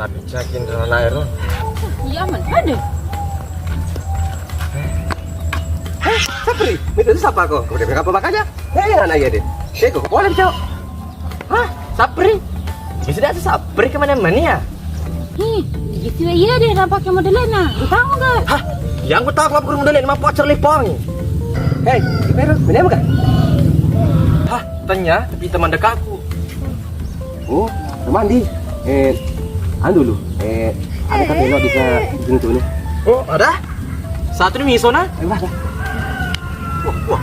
Tapi cakin dalam air. Iya man, ada. Sapri, itu siapa kok? Udah berapa makanya? Anak ya deh. Kok boleh cok? Hah? Sapri? Bisa dah Sapri kemana-mana ya? Gitu iya deh nampaknya modelnya. Lu tahu nggak? Hah? Yang gue tahu kalau modelnya mah pacar lipong. Hei, Pero, bener bukan? Hah? Tanya, tapi teman dekatku. Oh, teman di. Dulu. Ada kan lo bisa bunuh nih. Oh, ada? Satu ini miso na? Ada. Wah.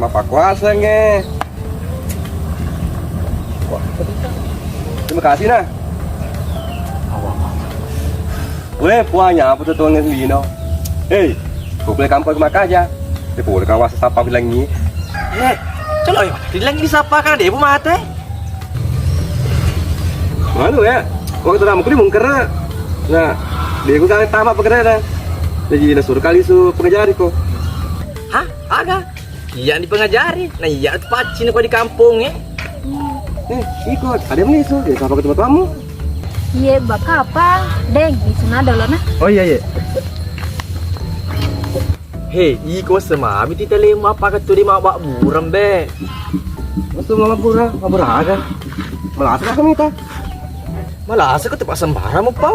Mapa kuasa nge. Wah, terima kasih nah. Boleh puanya apa tuh tuangnya sendiri no? Hei, kau boleh kampung makan aja. Dia boleh kawas sapa bilang ni. Celo ya, bilang ini sapa kan dia pun mati. Mana ya? Waktu itu aku ni mungkin nah dia aku kan tamat pekerjaan. Jadi suruh kali pengajari kok. Hah? Agak? Iya di pengajari. Nah iya tu pacin kau di kampung ya. Ikut. Ada yang nisu. Dia sapa ke tempat kamu. Iya baka apa? Deng, di sana dulu nah. Oh iya. Hei, iko sama abi tita lema apa ke tu di mabak buram be. Betul mama buram agak. Malah asa kami ta. Malah asa ke tempat sembara mo pa.